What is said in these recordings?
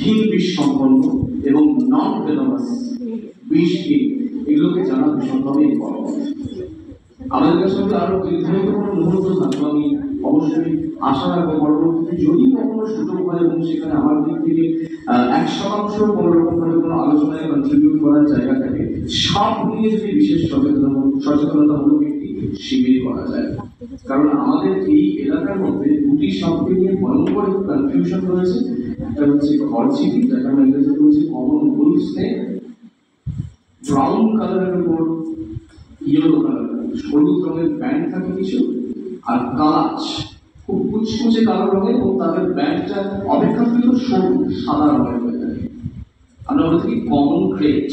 হীন বিষ সম্পন্ন এবং নন ভেনামাস বিষহীন, এগুলোকে জানা ভীষণভাবে ইম্পর্টেন্ট। আমাদের কাছে আরো দীর্ঘায়িত কোনো মুহূর্ত থাকবে, আমি অবশ্যই আশা রাখবো পরবর্তীতে যদি কখনো সুযোগ হয় এবং সেখানে আমার দিক থেকে 1% কোনো রকম ভাবে কোনো আলোচনায় কন্ট্রিবিউট করার জায়গা থাকে, সাপ নিয়ে যদি বিশেষ সচেতনতামূলক একটি শিবির করা যায়। কারণ আমাদের এই এলাকার মধ্যে দুটি সাপকে নিয়ে ভয়ঙ্কর কনফিউশন রয়েছে। একটা হচ্ছে ঘরচিটি, যাকে আমরা ইংরেজিতে বলছি কমন উলফ স্নেক, ব্রাউন কালারের উপর ইয়েলো কালার হলুদ রঙের ব্যান্ড থাকে কিছু, আর কালাচ খুব কুচকুচে কালো রঙের এবং তাদের ব্যান্ডটা অপেক্ষাকৃত সরু সাদা রঙের হয়ে থাকে। আমরা বলে থাকি কমন ক্রেট।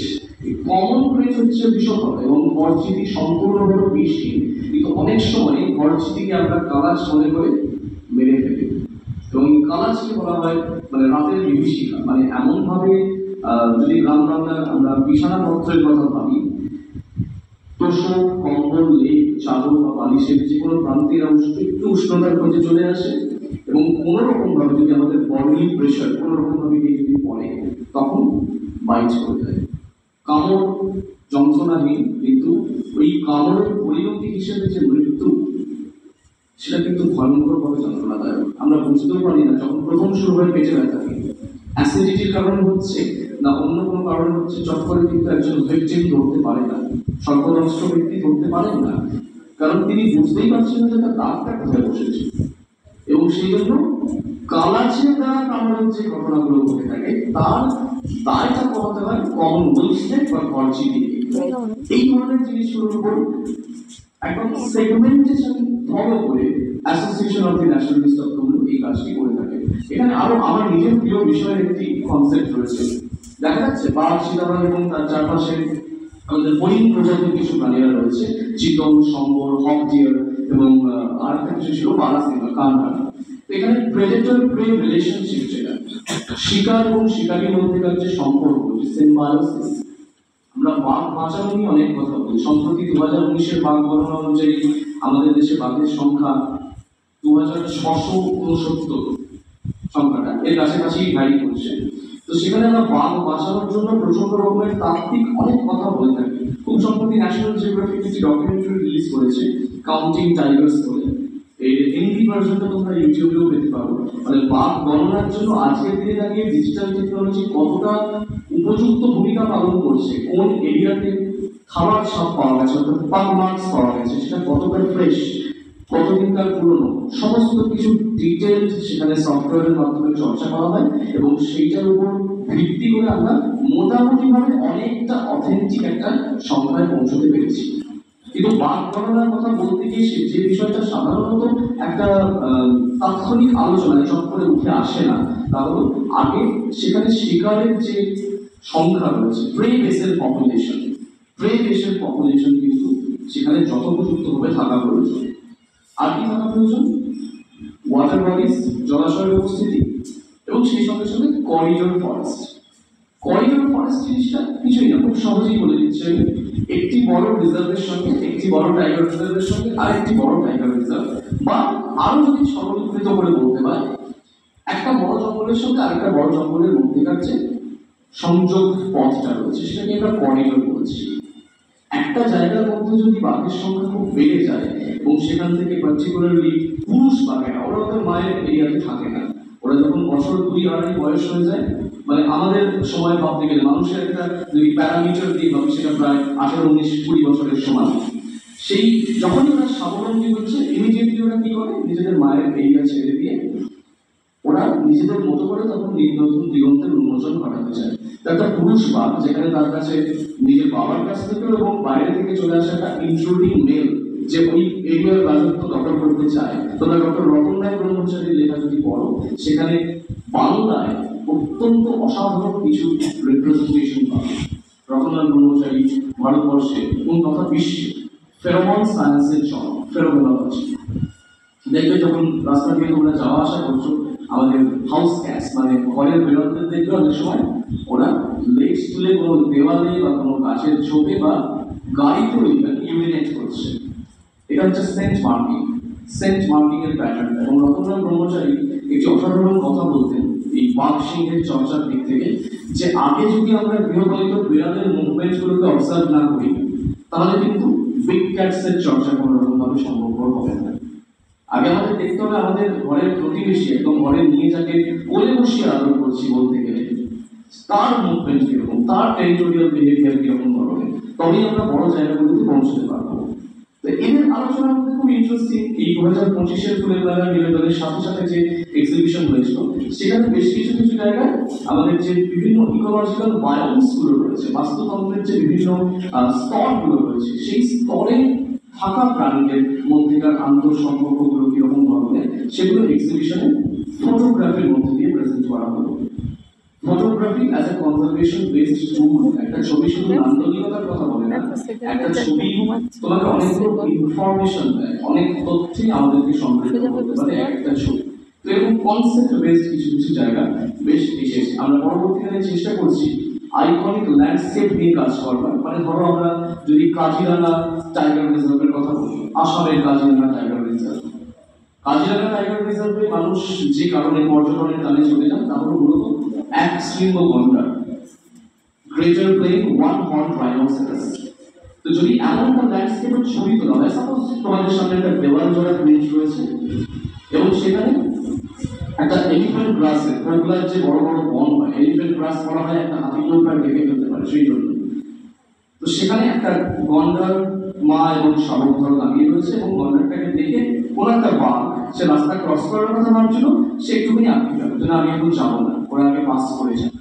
কমন ক্রেট হচ্ছে বিষধর এবং ঘরচিটি সম্পূর্ণভাবে বিষহীন, কিন্তু অনেক সময় ঘরচিটিকে আমরা কালাচ মনে করে মেরে ফেলি এবং কালাচকে বলা হয় মানে রাতের বিভীষিকা। মানে এমন ভাবে যদি গ্রাম বাংলার আমরা বিছানাপত্রের কথা ভাবি, তোষক, কম্বল, লেপ, চাদর বা বালিশের যে কোনো প্রান্তিক অংশ একটু উষ্ণতার খোঁজে চলে আসে এবং কোনো রকম ভাবে যদি আমাদের বডি প্রেশার কোনো রকম ভাবে যদি পড়ে, তখন বাইট করে যায়। কামড় যন্ত্রণাহীন, কিন্তু ওই কামড়ের পরিণতি হিসেবে যে মৃত্যু, সেটা কিন্তু ভয়ঙ্কর ভাবে যন্ত্রণাদায়ক। আমরা বুঝতেও পারি না যখন প্রথম শুরু হয় পেটে ব্যথা, অ্যাসিডিটির কারণ হচ্ছে না অন্য কোনো কারণ হচ্ছে, চট করে কিন্তু একজন ভিকটিম ধরতে পারে না, সর্বদস্ত ব্যক্তি ধরতে পারেন না, কারণ তিনি বুঝতেই পারছেন না যে তার দাগটা কোথায় বসেছে। এবং সেই জন্য কালাচে দ্বারা কামড়ের যে ঘটনাগুলো ঘটে থাকে তার দায়টা কমাতে হয় কমন উলফ স্নেক বা ঘরচিটি। এই ধরনের জিনিসগুলোর উপর একদম সেগমেন্টেশন ফলো করে association of the nationalist of Tamluk এই কাজটি করে থাকে। এখানে আরো আমার নিজের প্রিয় বিষয়ের একটি কনসেপ্ট রয়েছে। দেখা যাচ্ছে বাঘ, চিতাবাঘ এবং তার চারপাশে আমাদের হরিণ প্রজাতির কিছু প্রাণীরা রয়েছে, চিতল, সম্বর, হক ডিয়ার এবং আর একটা কিছু ছিল বারাসিংহ, কানহার। এখানে প্রেডেটর প্রে রিলেশনশিপ, যেটা শিকার এবং শিকারীর মধ্যেকার যে সম্পর্ক, যে সিম্বায়োসিস, আমরা বাঘ বাঁচানো নিয়ে অনেক কথা বলি। সম্প্রতি 2019-এর বাঘ গণনা অনুযায়ী আমাদের দেশে বাঘের সংখ্যা 2669 সংখ্যাটা এর কাছাকাছি ভ্যারি করছে। তো সেখানে আমরা বাঘ বাঁচানোর জন্য প্রচন্ড রকমের তাত্ত্বিক অনেক কথা বলে থাকি। খুব সম্প্রতি ন্যাশনাল জিওগ্রাফিক একটি ডকুমেন্টারি রিলিজ করেছে, কাউন্টিং টাইগার্স বলে। এই হিন্দি ভার্সনটা তোমরা ইউটিউবেও পেতে পারো। মানে বাঘ গণনার জন্য আজকের দিনে দাঁড়িয়ে ডিজিটাল টেকনোলজি কতটা উপযুক্ত ভূমিকা পালন করছে, কোন এরিয়াতে খাবার সাপ পাওয়া গেছে, অর্থাৎ পাক মার্কস পাওয়া গেছে, সেটা কতটা ফ্রেশ, কতদিনকার পুরনো, সমস্ত কিছু ডিটেলস সেখানে সফটওয়্যারের মাধ্যমে চর্চা করা হয় এবং সেইটার উপর ভিত্তি করে আমরা মোটামুটি ভাবে অনেকটা অথেন্টিক একটা সংখ্যায় পৌঁছতে পেরেছি। কিন্তু বাঘ গণনার কথা বলতে গিয়ে যে বিষয়টা সাধারণত একটা তাৎক্ষণিক আলোচনায় চট করে উঠে আসে না, তা হলো আগে সেখানে শিকারের যে সংখ্যা রয়েছে, প্রে বেসের পপুলেশন, প্রে বেসের পপুলেশন কিন্তু সেখানে যথোপযুক্তভাবে থাকা প্রয়োজন। আর কি থাকা প্রয়োজন? ওয়াটার বডিজ, জলাশয়ের উপস্থিতি, এবং সেই সঙ্গে সঙ্গে করিডোর ফরেস্ট। করিডোর ফরেস্ট জিনিসটা কিছুই না, খুব সহজেই বলে দিচ্ছে। একটি বড় রিজার্ভের সঙ্গে, একটি বড় টাইগার রিজার্ভের সঙ্গে আরেকটি বড় টাইগার রিজার্ভ, বা আরো যদি সরলীকৃত করে বলতে হয়, একটা বড় জঙ্গলের সঙ্গে আরেকটা বড় জঙ্গলের মধ্যেকার যে সংযোগ পথটা রয়েছে সেটাকে আমরা করিডোর বলছি। একটা জায়গার মধ্যে যদি বাঘের সংখ্যা খুব বেড়ে যায় এবং সেখান থেকে পার্টিকুলারলি পুরুষ বাঘেরা, ওরা ওদের মায়ের এরিয়াতে থাকে না, ওরা যখন বছর 2-2.5 বয়স হয়ে যায়, মানে আমাদের সময় ভাবতে গেলে মানুষের একটা যদি প্যারামিটার দিয়ে ভাবি, সেটা প্রায় 18-19-20 বছরের সময়। সেই যখনই ওরা স্বাবলম্বী হচ্ছে, ইমিডিয়েটলি ওরা কি করে, নিজেদের মায়ের এরিয়া ছেড়ে দিয়ে ওরা নিজেদের মতো করে তখন নতুন দিগন্তের উন্মোচন ঘটাতে চায়। একটা পুরুষ বাঘ যেখানে তার কাছে নিজের বাবার কাছ থেকে এবং বাইরে থেকে চলে আসা একটা ইন্ট্রুডিং মেল যে ওই এরিয়ার রাজত্ব দখল করতে চায়। তোমরা ডক্টর রতন রায় ব্রহ্মচারীর লেখা যদি পড়ো, সেখানে বাংলায় অত্যন্ত অসাধারণ কিছু রিপ্রেজেন্টেশন পাবে। রতন রায় ব্রহ্মচারী ভারতবর্ষে এবং তথা বিশ্বে ফেরোমন সায়েন্সের জনক, ফেরোমোনোলজি। দেখবে যখন রাস্তা দিয়ে তোমরা যাওয়া আসা করছো, আমাদের হাউস ক্যাটস মানে ঘরের বেরোতে দেখবে অনেক সময় ওরা লেজ তুলে কোনো দেওয়ালে বা কোনো গাছের ঝোপে বা গাড়িতে ইউরিনেট করছে। এটা হচ্ছে সেন্ট মার্কিং, সেন্ট মার্কিং এর প্যাটার্ন। এবং রতনরাম ব্রহ্মচারী একটি অসাধারণ কথা বলতেন এই বাঘ সিংহের চর্চার দিক থেকে, যে আগে যদি আমরা গৃহপালিত বিড়ালের মুভমেন্ট গুলোকে অবজার্ভ না করি তাহলে কিন্তু বিগ ক্যাটস এর চর্চা কোনো রকম ভাবে সম্ভবপর হবে না। আগে আমাদের দেখতে হবে আমাদের ঘরের প্রতিবেশী, একদম ঘরে নিয়ে যাকে কোলে বসিয়ে আদর করছি বলতে গেলে, তার মুভমেন্ট কিরকম, তার টেরিটোরিয়াল বিহেভিয়ার কিরকম ধরনের, তবেই আমরা বড় জায়গাগুলোতে পৌঁছতে পারবো। তো এদের আলোচনার মধ্যে খুব ইন্টারেস্টিং এই 2025-এর ফুলের মেলা নিবেদনের সাথে সাথে যে এক্সিবিশন হয়েছিল, সেখানে বেশ কিছু কিছু জায়গায় আমাদের যে বিভিন্ন ইকোলজিক্যাল বায়োমস গুলো রয়েছে, বাস্তুতন্ত্রের যে বিভিন্ন স্তরগুলো রয়েছে, সেই স্তরে থাকা প্রাণীদের মধ্যেকার আন্তঃসম্পর্কগুলো কিরকম ধরনের, সেগুলো এক্সিবিশনে ফটোগ্রাফির মধ্যে দিয়ে প্রেজেন্ট করা হলো। Photography as a conservation based tool, একটা ছবি শুধু নান্দনিকতার কথা বলে না, একটা ছবি তোমাকে অনেকগুলো ইনফরমেশন দেয়, অনেক তথ্যই আমাদেরকে সমৃদ্ধ করতে পারে একটা ছবি। তো এরকম কনসেপ্ট বেসড কিছু কিছু জায়গা বেশ এসেছে। আমরা পরবর্তীকালে চেষ্টা করছি আইকনিক ল্যান্ডস্কেপ নিয়ে কাজ করবার, মানে ধরো আমরা যদি কাজিরাঙ্গা টাইগার রিজার্ভের কথা বলি, আসামের Kaziranga tiger reserve, Kaziranga tiger রিজার্ভে মানুষ যে কারণে পর্যটনের টানে চলে যান তা হলো মূলত এক শৃঙ্গ গন্ডার, greater plain one horn rhinoceros. তো যদি এমন একটা ল্যান্ডস্কেপের ছবি তোলা হয়, সাপোজ তোমাদের সামনে একটা দেওয়াল জোড়া ব্রিজ রয়েছে এবং সেখানে একটা এলিফ্যান্ট গ্রাসের ওগুলার যে বড় বড় বন হয়, এলিফ্যান্ট গ্রাস করা হয় একটা হাতিকেও প্রায় ঢেকে ফেলতে পারে, সেই জন্য। তো সেখানে একটা গন্ডার মা এবং শাবক ধর দাঁড়িয়ে রয়েছে এবং গন্ডারটাকে দেখে কোন একটা বাঘ, সে রাস্তা ক্রস করার কথা ভাবছিল, সে একটুখানি আটকে গেল, যেন আমি এখন যাবো না, ওরা আগে পাস করে যায়।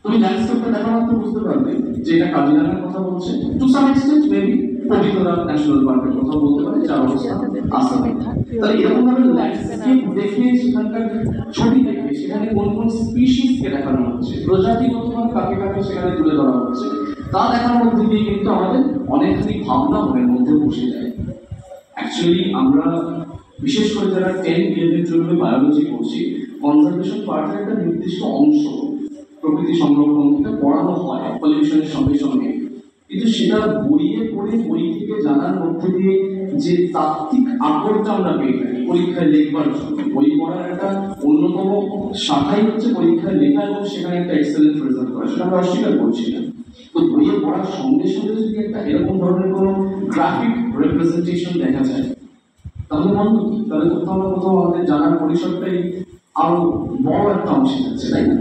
তুমি ল্যান্ডস্কেপটা দেখা মাত্র বুঝতে পারবে যে এটা কাজিরাঙ্গার কথা বলছে, to some extent maybe Pobitora national পার্কের কথা বলতে পারে, যার অবস্থা আসামে। তাহলে এরকম ভাবে ল্যান্ডস্কেপ দেখে, সেখানকার ছবি দেখে, সেখানে কোন কোন স্পিসিসকে দেখানো হচ্ছে, প্রজাতিগতভাবে কাকে কাকে সেখানে তুলে ধরা হচ্ছে, তা দেখার মধ্যে দিয়ে কিন্তু আমাদের অনেকখানি ভাবনা মনের মধ্যে বসে যায়। অ্যাকচুয়ালি আমরা বিশেষ করে যারা 10-11 বায়োলজি পড়ছি, কনজারভেশন পার্টের একটা নির্দিষ্ট অংশ প্রকৃতি সংরক্ষণ এটা পড়ানো হয় পলিউশনের সঙ্গে সঙ্গে, কিন্তু সেটা বইয়ে পড়ে বই থেকে জানার মধ্যে দিয়ে যে তাত্ত্বিক আকরটা আমরা পেয়ে থাকি পরীক্ষায় লিখবার জন্য, বই পড়ার একটা অন্যতম শাখাই হচ্ছে পরীক্ষায় লেখা এবং সেখানে একটা এক্সেলেন্ট রেজাল্ট করা, সেটা আমরা অস্বীকার করছি না। তো বইয়ে পড়ার সঙ্গে সঙ্গে যদি একটা এরকম ধরনের কোনো গ্রাফিক রিপ্রেজেন্টেশন দেখা যায়, তাহলে মনে কি, তাহলে কোথাও না কোথাও আমাদের জানার পরিসরটাই আরো বড় একটা অংশে যাচ্ছে, তাই না?